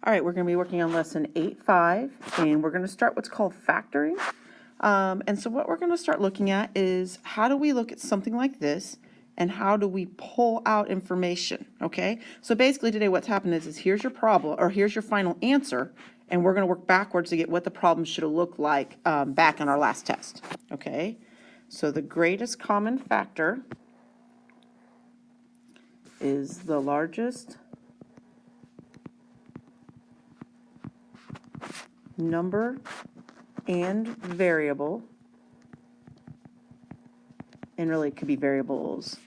All right, we're going to be working on lesson 8.5, and we're going to start what's called factoring. And so what we're going to start looking at is how do we look at something like this, and how do we pull out information, okay? So basically today what's happened is here's your problem, or here's your final answer, and we're going to work backwards to get what the problem should have looked like back in our last test, okay? So the greatest common factor is the largest number and variable, and really it could be variables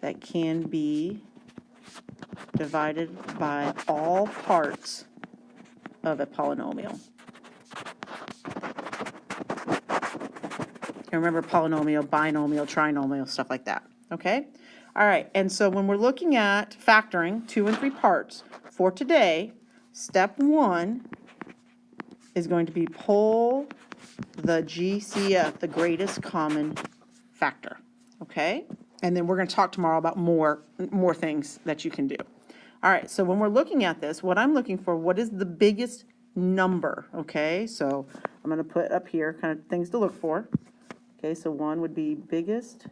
that can be divided by all parts of a polynomial. And remember polynomial, binomial, trinomial, stuff like that, okay? All right, and so when we're looking at factoring 2 and 3 parts, for today, step 1 is going to be pull the GCF, the greatest common factor, okay? And then we're going to talk tomorrow about more things that you can do. All right, so when we're looking at this, what I'm looking for, what is the biggest number, okay? So I'm going to put up here kind of things to look for. Okay, so 1 would be biggest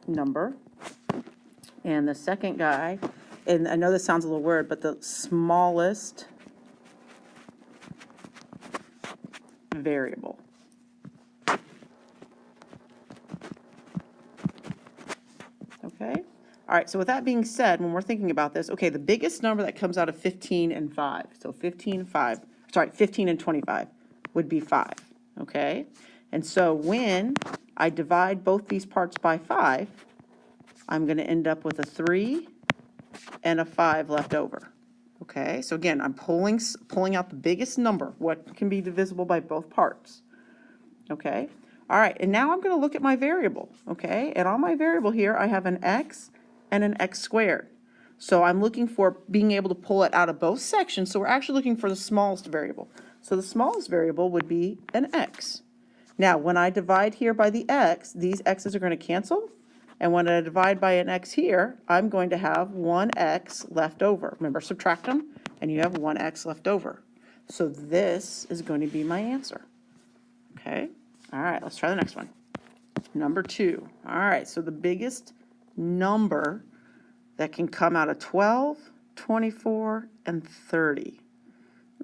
number. And the second guy, and I know this sounds a little weird, but the smallest variable. Okay? All right, so with that being said, when we're thinking about this, okay, the biggest number that comes out of 15 and 5, so 15 and 25 would be 5, okay? And so when I divide both these parts by 5, I'm going to end up with a 3 and a 5 left over. Okay, so again, I'm pulling out the biggest number, what can be divisible by both parts. Okay, all right, and now I'm going to look at my variable. Okay, and on my variable here, I have an x and an x squared. So I'm looking for being able to pull it out of both sections, so we're actually looking for the smallest variable. So the smallest variable would be an x. Now, when I divide here by the x, these x's are going to cancel. And when I divide by an x here, I'm going to have 1x left over. Remember, subtract them, and you have 1x left over. So this is going to be my answer. Okay? All right, let's try the next one. Number 2. All right, so the biggest number that can come out of 12, 24, and 30.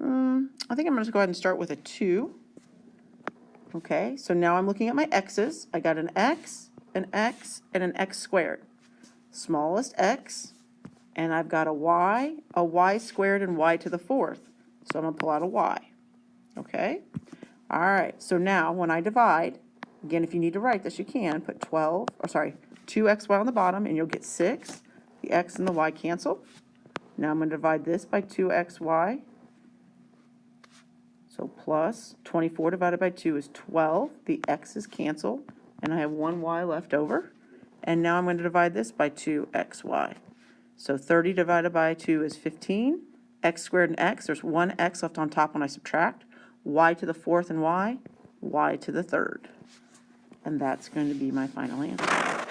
I think I'm going to go ahead and start with a 2. Okay, so now I'm looking at my x's. I got an x, and an x squared. Smallest x, and I've got a y squared, and y to the 4th. So I'm going to pull out a y. Okay? All right, so now when I divide, again, if you need to write this, you can put 2xy on the bottom, and you'll get 6. The x and the y cancel. Now I'm going to divide this by 2xy. So plus 24 divided by 2 is 12. The x's cancel, and I have 1y left over. And now I'm going to divide this by 2xy. So 30 divided by 2 is 15. X squared and x, there's 1x left on top when I subtract. Y to the 4th and y to the 3rd. And that's going to be my final answer.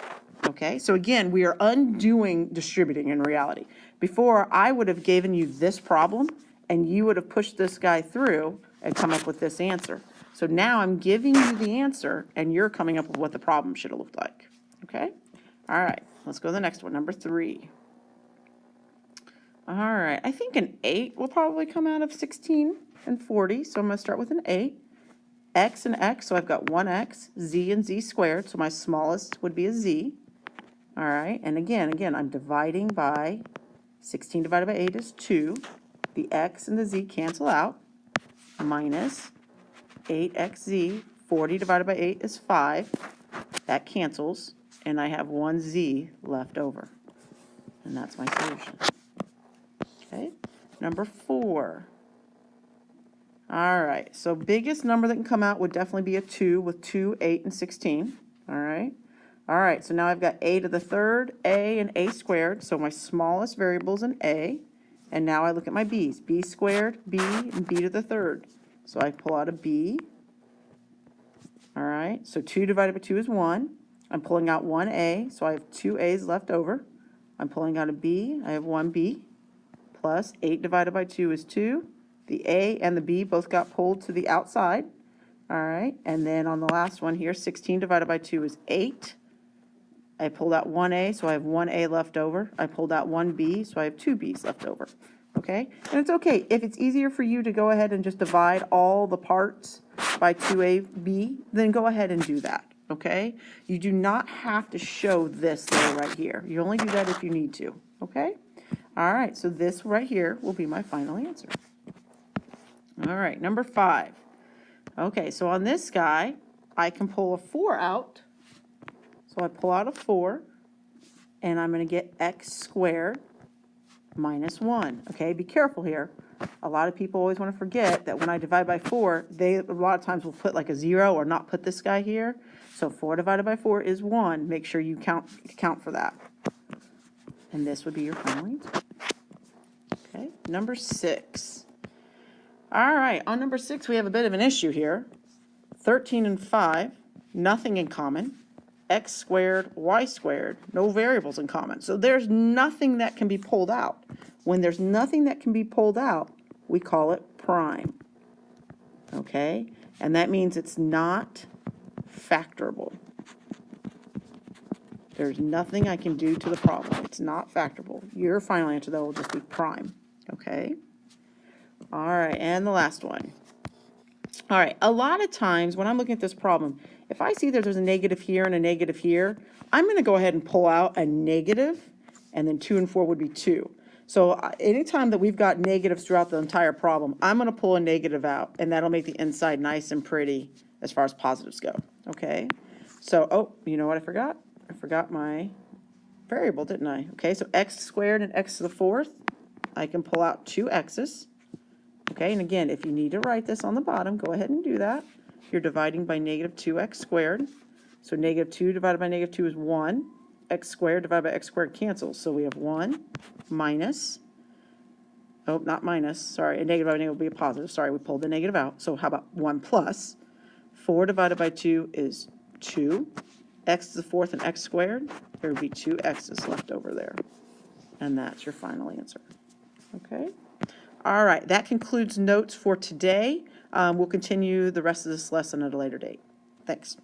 Okay, so again, we are undoing distributing in reality. Before, I would have given you this problem, and you would have pushed this guy through and come up with this answer. So now I'm giving you the answer, and you're coming up with what the problem should have looked like. Okay? All right, let's go to the next one, number 3. All right, I think an 8 will probably come out of 16 and 40, so I'm going to start with an 8. X and x, so I've got 1x, z and z squared, so my smallest would be a z. All right, and again, I'm dividing by 16 divided by 8 is 2. The x and the z cancel out, minus 8xz, 40 divided by 8 is 5. That cancels, and I have 1z left over. And that's my solution. Okay, number 4. All right, so biggest number that can come out would definitely be a 2 with 2, 8, and 16. All right, so now I've got a to the 3rd, a, and a squared. So my smallest variable is an a. And now I look at my b's. B squared, b, and b to the 3rd. So I pull out a b. All right, so 2 divided by 2 is 1. I'm pulling out 1a, so I have 2 a's left over. I'm pulling out a b. I have 1b plus 8 divided by 2 is 2. The a and the b both got pulled to the outside. All right, and then on the last one here, 16 divided by 2 is 8. I pulled out 1a, so I have 1a left over. I pulled out 1b, so I have 2 b's left over. Okay, and it's okay. If it's easier for you to go ahead and just divide all the parts by 2ab, then go ahead and do that. Okay, you do not have to show this though right here. You only do that if you need to. Okay, all right, so this right here will be my final answer. All right, number 5. Okay, so on this guy, I can pull a 4 out. So I pull out a 4, and I'm going to get x squared minus 1. Okay, be careful here. A lot of people always want to forget that when I divide by 4, they a lot of times will put like a 0 or not put this guy here. So 4 divided by 4 is 1. Make sure you count for that. And this would be your final answer. Okay, number 6. All right, on number 6, we have a bit of an issue here. 13 and 5, nothing in common. X squared, y squared, no variables in common. So there's nothing that can be pulled out. When there's nothing that can be pulled out, we call it prime. Okay, and that means it's not factorable. There's nothing I can do to the problem. It's not factorable. Your final answer, though, will just be prime. Okay. All right, and the last one. All right, a lot of times when I'm looking at this problem, if I see that there's a negative here and a negative here, I'm going to go ahead and pull out a negative, and then 2 and 4 would be 2. So anytime that we've got negatives throughout the entire problem, I'm going to pull a negative out, and that'll make the inside nice and pretty as far as positives go. Okay, so, oh, you know what I forgot? I forgot my variable, didn't I? Okay, so x squared and x to the 4th, I can pull out 2 x's. Okay, and again, if you need to write this on the bottom, go ahead and do that. You're dividing by negative 2x squared. So negative 2 divided by negative 2 is 1. X squared divided by x squared cancels. So we have 1 minus, oh, not minus, sorry, a negative by negative will be a positive. Sorry, we pulled the negative out. So how about 1 plus? 4 divided by 2 is 2. X to the 4th and x squared, there would be 2 x's left over there. And that's your final answer. Okay? All right, that concludes notes for today. We'll continue the rest of this lesson at a later date. Thanks.